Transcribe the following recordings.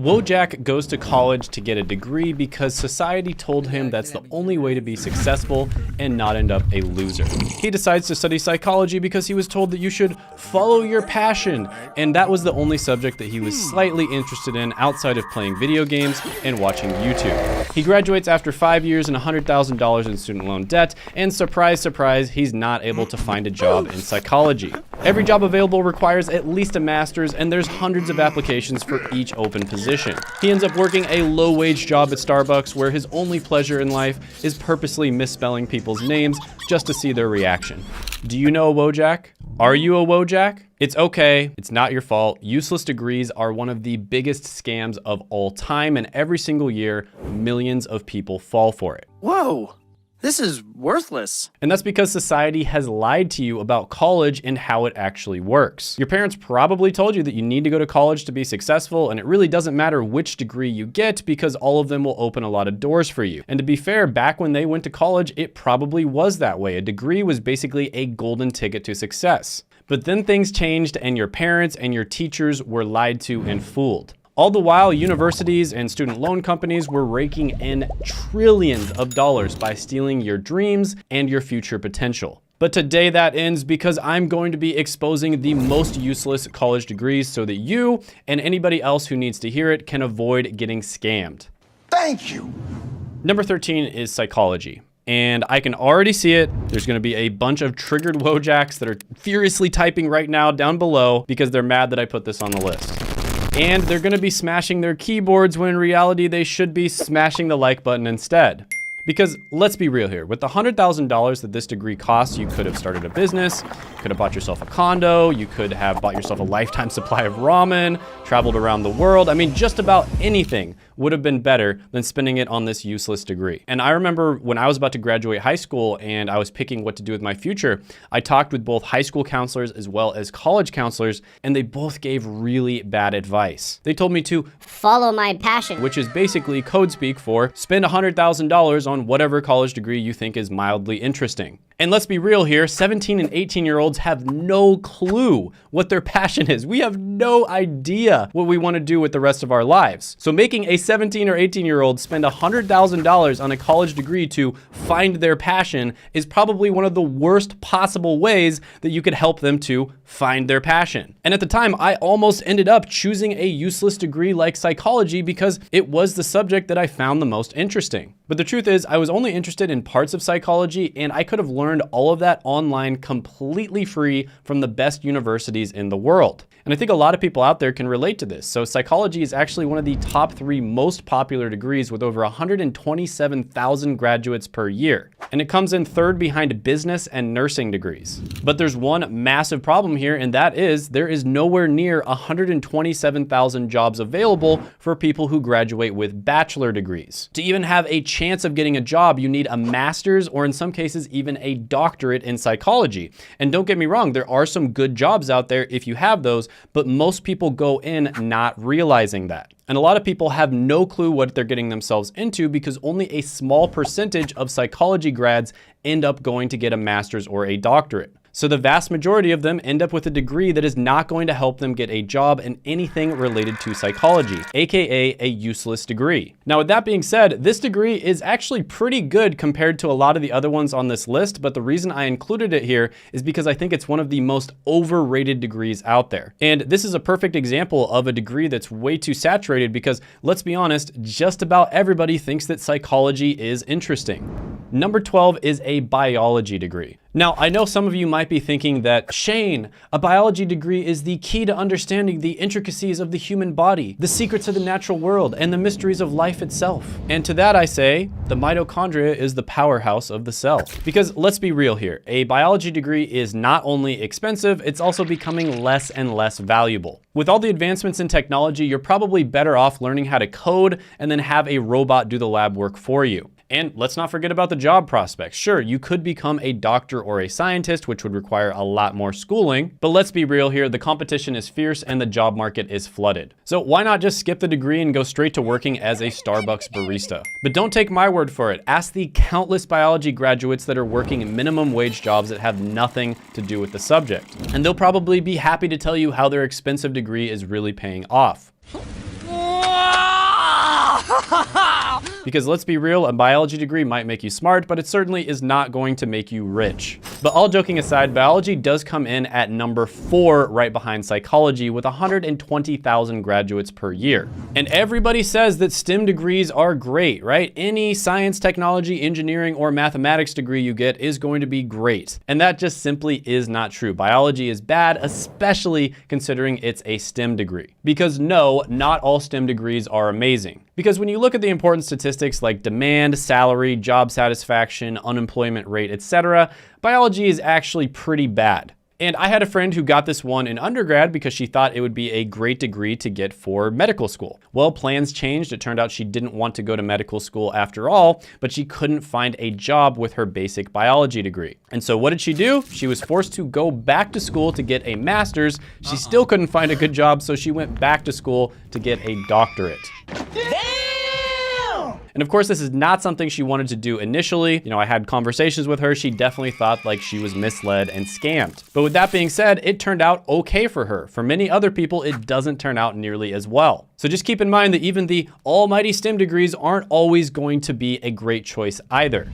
Wojak goes to college to get a degree because society told him that's the only way to be successful and not end up a loser. He decides to study psychology because he was told that you should follow your passion, and that was the only subject that he was slightly interested in outside of playing video games and watching YouTube. He graduates after 5 years and $100,000 in student loan debt, and surprise, surprise, he's not able to find a job in psychology. Every job available requires at least a master's, and there's hundreds of applications for each open position. He ends up working a low-wage job at Starbucks where his only pleasure in life is purposely misspelling people's names just to see their reaction. Do you know a Wojak? Are you a Wojak? It's okay, it's not your fault. Useless degrees are one of the biggest scams of all time, and every single year, millions of people fall for it. Whoa! This is worthless. And that's because society has lied to you about college and how it actually works. Your parents probably told you that you need to go to college to be successful, and it really doesn't matter which degree you get because all of them will open a lot of doors for you. And to be fair, back when they went to college, it probably was that way. A degree was basically a golden ticket to success. But then things changed and your parents and your teachers were lied to and fooled. All the while, universities and student loan companies were raking in trillions of dollars by stealing your dreams and your future potential. But today that ends because I'm going to be exposing the most useless college degrees so that you and anybody else who needs to hear it can avoid getting scammed. Thank you. Number 13 is psychology. And I can already see it. There's gonna be a bunch of triggered Wojaks that are furiously typing right now down below because they're mad that I put this on the list. And they're gonna be smashing their keyboards when in reality they should be smashing the like button instead. Because let's be real here, with the $100,000 that this degree costs, you could have started a business, could have bought yourself a condo, you could have bought yourself a lifetime supply of ramen, traveled around the world. I mean, just about anything would have been better than spending it on this useless degree. And I remember when I was about to graduate high school and I was picking what to do with my future, I talked with both high school counselors as well as college counselors, and they both gave really bad advice. They told me to follow my passion, which is basically code speak for spend $100,000 on whatever college degree you think is mildly interesting. And let's be real here, 17 and 18-year-olds have no clue what their passion is. We have no idea what we want to do with the rest of our lives. So making a 17 or 18-year-old spend $100,000 on a college degree to find their passion is probably one of the worst possible ways that you could help them to find their passion. And at the time, I almost ended up choosing a useless degree like psychology because it was the subject that I found the most interesting. But the truth is, I was only interested in parts of psychology, and I could have learned all of that online completely free from the best universities in the world. And I think a lot of people out there can relate to this. So psychology is actually one of the top 3 most popular degrees with over 127,000 graduates per year. And it comes in 3rd behind business and nursing degrees. But there's one massive problem here, and that is there is nowhere near 127,000 jobs available for people who graduate with bachelor degrees. To even have a chance of getting a job, you need a master's or in some cases even a doctorate in psychology. And don't get me wrong, there are some good jobs out there if you have those, but most people go in not realizing that. And a lot of people have no clue what they're getting themselves into because only a small percentage of psychology grads end up going to get a master's or a doctorate. So the vast majority of them end up with a degree that is not going to help them get a job in anything related to psychology, aka a useless degree. Now, with that being said, this degree is actually pretty good compared to a lot of the other ones on this list, but the reason I included it here is because I think it's one of the most overrated degrees out there. And this is a perfect example of a degree that's way too saturated because, let's be honest, just about everybody thinks that psychology is interesting. Number 12 is a biology degree. Now, I know some of you might be thinking that, Shane, a biology degree is the key to understanding the intricacies of the human body, the secrets of the natural world, and the mysteries of life itself. And to that I say, the mitochondria is the powerhouse of the cell. Because let's be real here, a biology degree is not only expensive, it's also becoming less and less valuable. With all the advancements in technology, you're probably better off learning how to code and then have a robot do the lab work for you. And let's not forget about the job prospects. Sure, you could become a doctor or a scientist, which would require a lot more schooling, but let's be real here, the competition is fierce and the job market is flooded. So why not just skip the degree and go straight to working as a Starbucks barista? But don't take my word for it. Ask the countless biology graduates that are working minimum wage jobs that have nothing to do with the subject. And they'll probably be happy to tell you how their expensive degree is really paying off. Because let's be real, a biology degree might make you smart, but it certainly is not going to make you rich. But all joking aside, biology does come in at number 4 right behind psychology with 120,000 graduates per year. And everybody says that STEM degrees are great, right? Any science, technology, engineering, or mathematics degree you get is going to be great. And that just simply is not true. Biology is bad, especially considering it's a STEM degree. Because no, not all STEM degrees are amazing. Because when you look at the important statistics like demand, salary, job satisfaction, unemployment rate, etc., biology is actually pretty bad. And I had a friend who got this one in undergrad because she thought it would be a great degree to get for medical school. Well, plans changed. It turned out she didn't want to go to medical school after all, but she couldn't find a job with her basic biology degree. And so what did she do? She was forced to go back to school to get a master's. She still couldn't find a good job, so she went back to school to get a doctorate. And of course, this is not something she wanted to do initially. I had conversations with her. She definitely thought like she was misled and scammed. But with that being said, it turned out okay for her. For many other people, it doesn't turn out nearly as well. So just keep in mind that even the almighty STEM degrees aren't always going to be a great choice either.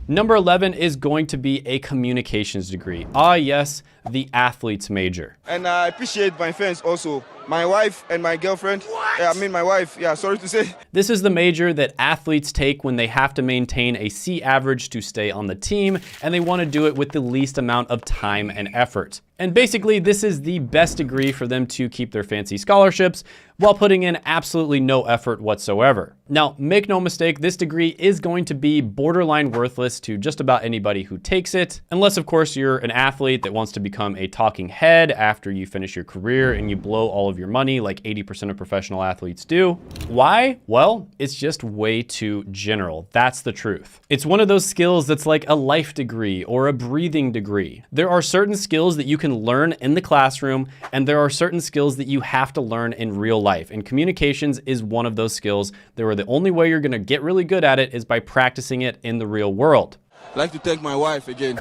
Number 11 is going to be a communications degree. Ah, yes, the athletes major. And I appreciate my friends also. My wife and my girlfriend. My wife, sorry to say. This is the major that athletes take when they have to maintain a C average to stay on the team, and they want to do it with the least amount of time and effort. And basically, this is the best degree for them to keep their fancy scholarships while putting in absolutely no effort whatsoever. Now, make no mistake, this degree is going to be borderline worthless to just about anybody who takes it, unless of course you're an athlete that wants to become a talking head after you finish your career and you blow all of your money like 80% of professional athletes do. Why? Well, it's just way too general. That's the truth. It's one of those skills that's like a life degree or a breathing degree. There are certain skills that you can learn in the classroom, and there are certain skills that you have to learn in real life. And communications is one of those skills where the only way you're gonna get really good at it is by practicing it in the real world. I'd like to thank my wife again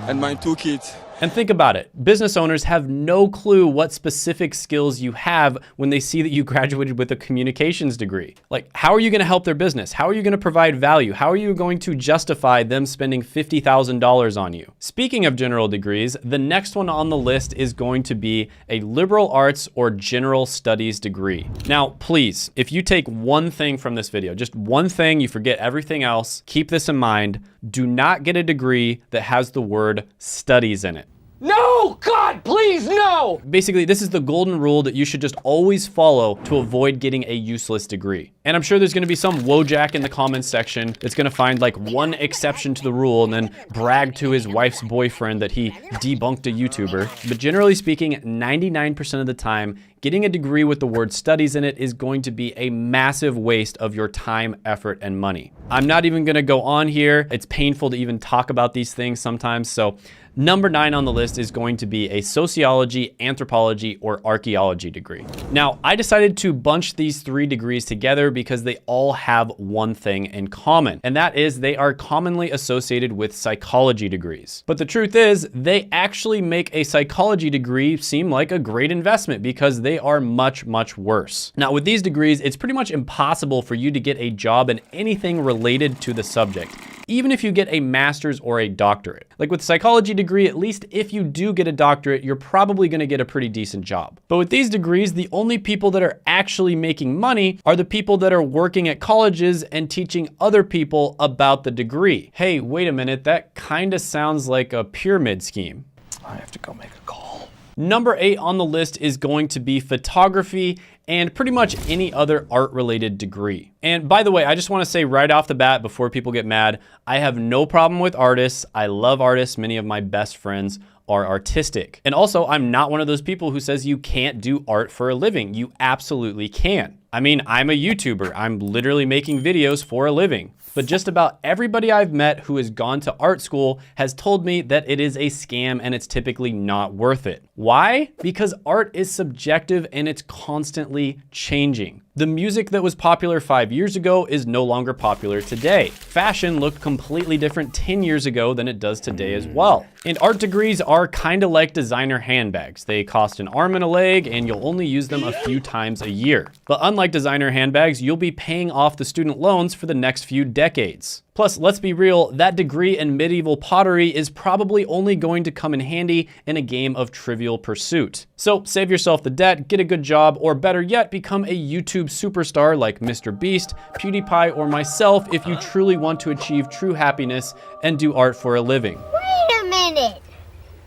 and my 2 kids. And think about it. Business owners have no clue what specific skills you have when they see that you graduated with a communications degree. Like, how are you going to help their business? How are you going to provide value? How are you going to justify them spending $50,000 on you? Speaking of general degrees, the next one on the list is going to be a liberal arts or general studies degree. Now, please, if you take one thing from this video, just one thing, you forget everything else, keep this in mind. Do not get a degree that has the word studies in it. No! God, please, no! Basically, this is the golden rule that you should just always follow to avoid getting a useless degree. And I'm sure there's gonna be some Wojak in the comments section that's gonna find like one exception to the rule and then brag to his wife's boyfriend that he debunked a YouTuber. But generally speaking, 99% of the time, getting a degree with the word studies in it is going to be a massive waste of your time, effort, and money. I'm not even gonna go on here. It's painful to even talk about these things sometimes, so number 9 on the list is going to be a sociology, anthropology, or archaeology degree. Now, I decided to bunch these 3 degrees together because they all have one thing in common, and that is they are commonly associated with psychology degrees. But the truth is, they actually make a psychology degree seem like a great investment because they are much, much worse. Now, with these degrees, it's pretty much impossible for you to get a job in anything related to the subject, even if you get a master's or a doctorate. Like with psychology degree, at least if you do get a doctorate, you're probably gonna get a pretty decent job. But with these degrees, the only people that are actually making money are the people that are working at colleges and teaching other people about the degree. Hey, wait a minute, that kinda sounds like a pyramid scheme. I have to go make a call. Number 8 on the list is going to be photography and pretty much any other art-related degree. And by the way, I just wanna say right off the bat before people get mad, I have no problem with artists. I love artists. Many of my best friends are artistic. And also, I'm not one of those people who says you can't do art for a living. You absolutely can. I mean, I'm a YouTuber. I'm literally making videos for a living. But just about everybody I've met who has gone to art school has told me that it is a scam and it's typically not worth it. Why? Because art is subjective and it's constantly changing. The music that was popular 5 years ago is no longer popular today. Fashion looked completely different 10 years ago than it does today as well. And art degrees are kind of like designer handbags. They cost an arm and a leg and you'll only use them a few times a year. But unlike unlike designer handbags, you'll be paying off the student loans for the next few decades. Plus, let's be real, that degree in medieval pottery is probably only going to come in handy in a game of Trivial Pursuit. So save yourself the debt, get a good job, or better yet, become a YouTube superstar like Mr. Beast, PewDiePie, or myself if you truly want to achieve true happiness and do art for a living. Wait a minute.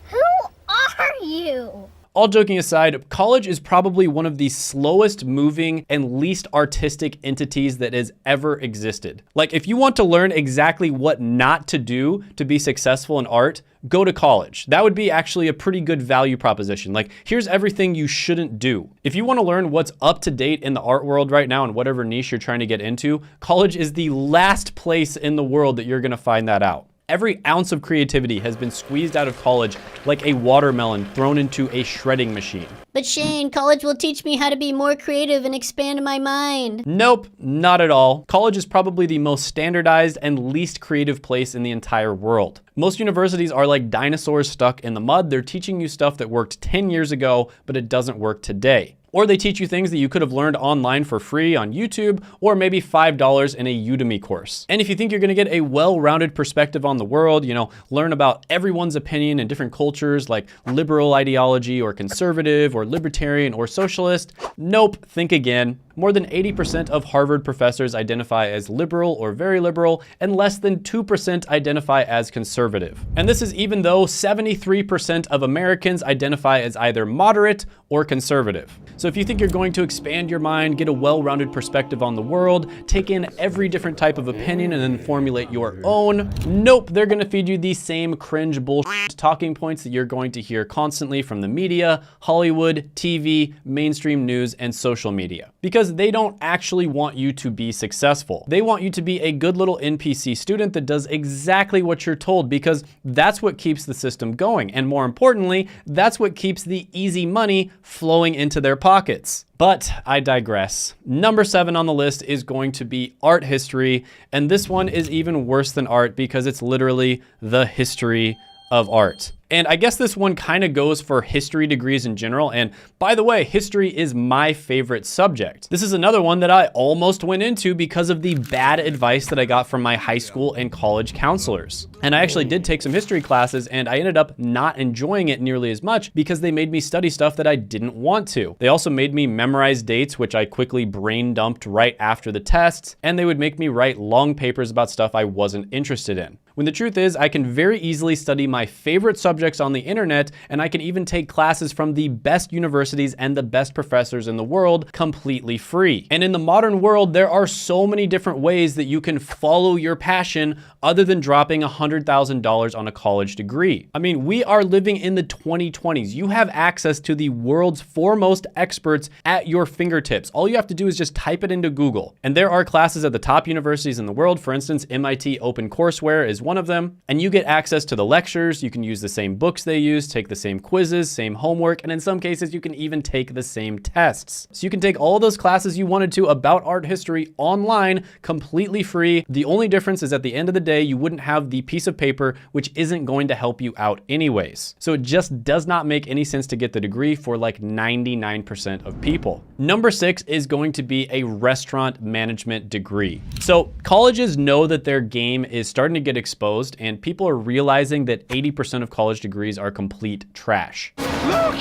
Who are you? All joking aside, college is probably one of the slowest moving and least artistic entities that has ever existed. Like, if you want to learn exactly what not to do to be successful in art, go to college. That would be actually a pretty good value proposition. Like, here's everything you shouldn't do. If you want to learn what's up to date in the art world right now in whatever niche you're trying to get into, college is the last place in the world that you're going to find that out. Every ounce of creativity has been squeezed out of college like a watermelon thrown into a shredding machine. But Shane, college will teach me how to be more creative and expand my mind. Nope, not at all. College is probably the most standardized and least creative place in the entire world. Most universities are like dinosaurs stuck in the mud. They're teaching you stuff that worked 10 years ago, but it doesn't work today. Or they teach you things that you could have learned online for free on YouTube, or maybe $5 in a Udemy course. And if you think you're gonna get a well-rounded perspective on the world, learn about everyone's opinion in different cultures like liberal ideology or conservative or libertarian or socialist, nope, think again. More than 80% of Harvard professors identify as liberal or very liberal, and less than 2% identify as conservative. And this is even though 73% of Americans identify as either moderate or conservative. So if you think you're going to expand your mind, get a well-rounded perspective on the world, take in every different type of opinion and then formulate your own, nope, they're gonna feed you these same cringe bullshit talking points that you're going to hear constantly from the media, Hollywood, TV, mainstream news, and social media. Because they don't actually want you to be successful. They want you to be a good little NPC student that does exactly what you're told, because that's what keeps the system going. And more importantly, that's what keeps the easy money flowing into their pockets. But I digress. Number 7 on the list is going to be art history. And this one is even worse than art because it's literally the history of art. And I guess this one kind of goes for history degrees in general. And by the way, history is my favorite subject. This is another one that I almost went into because of the bad advice that I got from my high school and college counselors. And I actually did take some history classes, and I ended up not enjoying it nearly as much because they made me study stuff that I didn't want to. They also made me memorize dates, which I quickly brain dumped right after the tests, and they would make me write long papers about stuff I wasn't interested in. When the truth is, I can very easily study my favorite subjects on the internet, and I can even take classes from the best universities and the best professors in the world completely free. And in the modern world, there are so many different ways that you can follow your passion other than dropping $100,000 on a college degree. I mean, we are living in the 2020s. You have access to the world's foremost experts at your fingertips. All you have to do is just type it into Google. And there are classes at the top universities in the world. For instance, MIT OpenCourseWare is one of them, and you get access to the lectures. You can use the same books they use, take the same quizzes, same homework, and in some cases, you can even take the same tests. So you can take all those classes you wanted to about art history online completely free. The only difference is at the end of the day, you wouldn't have the piece of paper, which isn't going to help you out anyways. So it just does not make any sense to get the degree for like 99% of people. Number 6 is going to be a restaurant management degree. So colleges know that their game is starting to get exposed, and people are realizing that 80% of college degrees are complete trash. Look!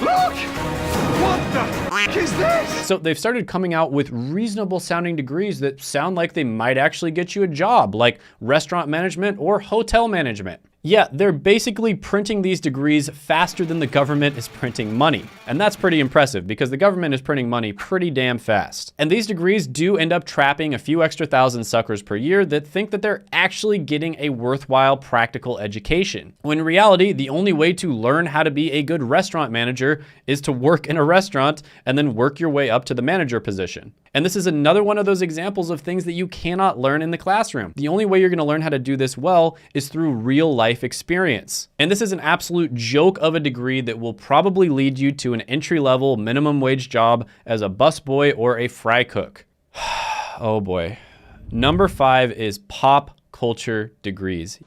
Look! What the f is this? So they've started coming out with reasonable sounding degrees that sound like they might actually get you a job, like restaurant management or hotel management. Yeah, they're basically printing these degrees faster than the government is printing money. And that's pretty impressive because the government is printing money pretty damn fast. And these degrees do end up trapping a few extra thousand suckers per year that think that they're actually getting a worthwhile practical education. When in reality, the only way to learn how to be a good restaurant manager is to work in a restaurant and then work your way up to the manager position. And this is another one of those examples of things that you cannot learn in the classroom. The only way you're gonna learn how to do this well is through real life experience. And this is an absolute joke of a degree that will probably lead you to an entry-level minimum wage job as a busboy or a fry cook. Oh boy. Number 5 is pop culture degrees.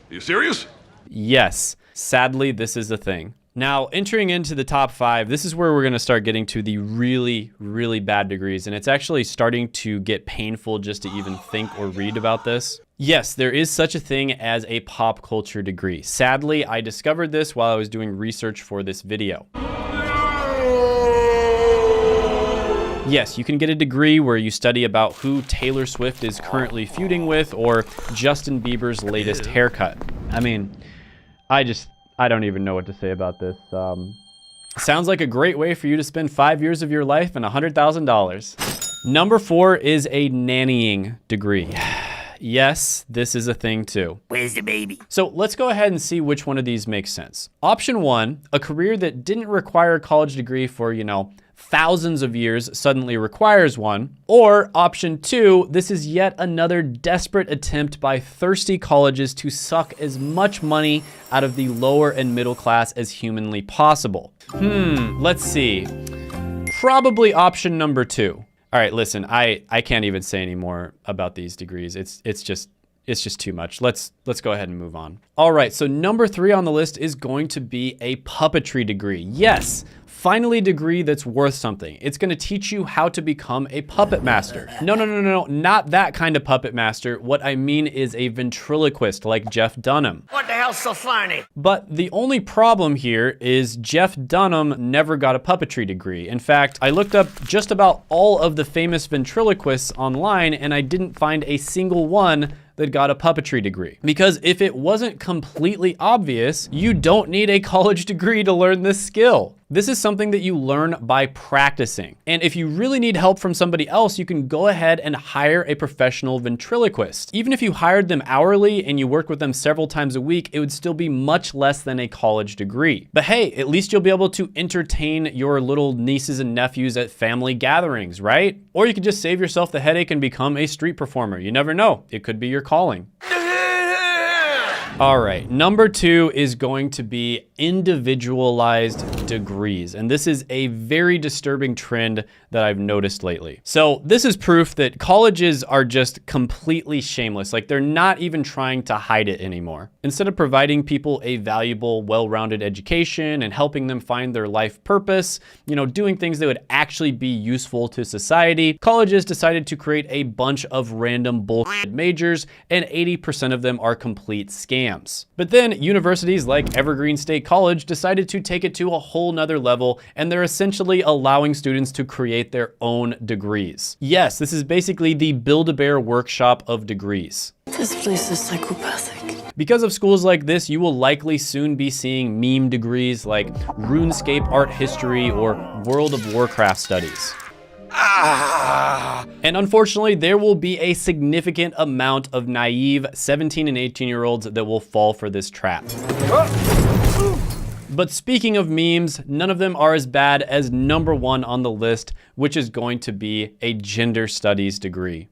You serious? Yes, sadly, this is a thing. Now, entering into the top 5, this is where we're going to start getting to the really, really bad degrees. And it's actually starting to get painful just to even think or read about this. Yes, there is such a thing as a pop culture degree. Sadly, I discovered this while I was doing research for this video. Yes, you can get a degree where you study about who Taylor Swift is currently feuding with or Justin Bieber's latest haircut. I mean, I don't even know what to say about this. Sounds like a great way for you to spend 5 years of your life and $100,000. Number 4 is a nannying degree. Yes, this is a thing too. Where's the baby? So let's go ahead and see which one of these makes sense. Option 1, a career that didn't require a college degree for, thousands of years suddenly requires one. Or option 2, this is yet another desperate attempt by thirsty colleges to suck as much money out of the lower and middle class as humanly possible. Let's see. Probably option number 2. All right, listen, I can't even say any more about these degrees. It's just too much. Let's go ahead and move on. All right, so number 3 on the list is going to be a puppetry degree. Yes, finally a degree that's worth something. It's gonna teach you how to become a puppet master. No, not that kind of puppet master. What I mean is a ventriloquist like Jeff Dunham. What the hell's so funny? But the only problem here is Jeff Dunham never got a puppetry degree. In fact, I looked up just about all of the famous ventriloquists online and I didn't find a single one that got a puppetry degree. Because if it wasn't completely obvious, you don't need a college degree to learn this skill. This is something that you learn by practicing. And if you really need help from somebody else, you can go ahead and hire a professional ventriloquist. Even if you hired them hourly and you worked with them several times a week, it would still be much less than a college degree. But hey, at least you'll be able to entertain your little nieces and nephews at family gatherings, right? Or you could just save yourself the headache and become a street performer. You never know, it could be your calling. All right, number 2 is going to be individualized degrees. And this is a very disturbing trend that I've noticed lately. So this is proof that colleges are just completely shameless. Like they're not even trying to hide it anymore. Instead of providing people a valuable, well-rounded education and helping them find their life purpose, doing things that would actually be useful to society, colleges decided to create a bunch of random bullshit majors, and 80% of them are complete scams. But then universities like Evergreen State College decided to take it to a whole nother level, and they're essentially allowing students to create their own degrees. Yes, this is basically the Build-A-Bear workshop of degrees. This place is psychopathic. Because of schools like this, you will likely soon be seeing meme degrees like RuneScape art history or World of Warcraft studies. And unfortunately, there will be a significant amount of naive 17 and 18-year-olds that will fall for this trap. But speaking of memes, none of them are as bad as number 1 on the list, which is going to be a gender studies degree.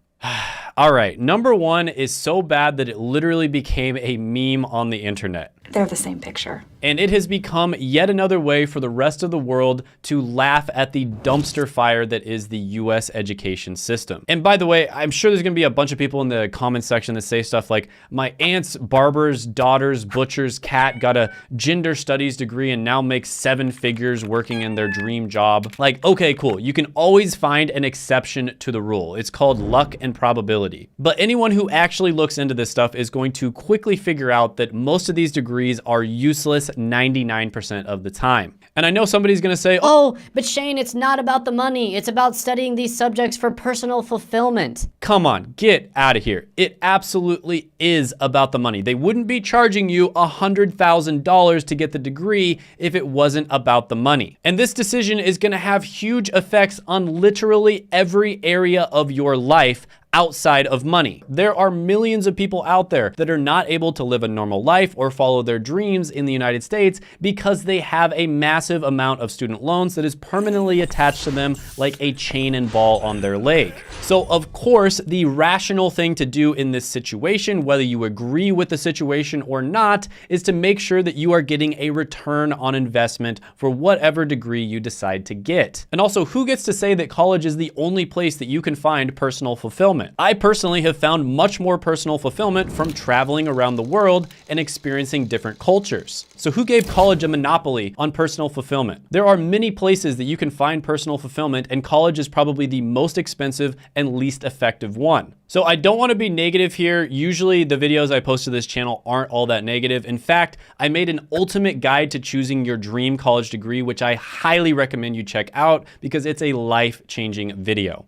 All right, number 1 is so bad that it literally became a meme on the internet. They're the same picture. And it has become yet another way for the rest of the world to laugh at the dumpster fire that is the US education system. And by the way, I'm sure there's gonna be a bunch of people in the comment section that say stuff like, my aunt's barber's daughter's butcher's cat got a gender studies degree and now makes 7 figures working in their dream job. Like, okay, cool. You can always find an exception to the rule. It's called luck and probability. But anyone who actually looks into this stuff is going to quickly figure out that most of these degrees are useless 99% of the time. And I know somebody's gonna say, Oh, but Shane, it's not about the money. It's about studying these subjects for personal fulfillment. Come on, get out of here. It absolutely is about the money. They wouldn't be charging you $100,000 to get the degree if it wasn't about the money. And this decision is gonna have huge effects on literally every area of your life outside of money. There are millions of people out there that are not able to live a normal life or follow their dreams in the United States because they have a massive amount of student loans that is permanently attached to them like a chain and ball on their leg. So of course, the rational thing to do in this situation, whether you agree with the situation or not, is to make sure that you are getting a return on investment for whatever degree you decide to get. And also, who gets to say that college is the only place that you can find personal fulfillment? fulfillment. I personally have found much more personal fulfillment from traveling around the world and experiencing different cultures. So who gave college a monopoly on personal fulfillment? There are many places that you can find personal fulfillment, and college is probably the most expensive and least effective one. So I don't want to be negative here. Usually the videos I post to this channel aren't all that negative. In fact, I made an ultimate guide to choosing your dream college degree, which I highly recommend you check out because it's a life-changing video.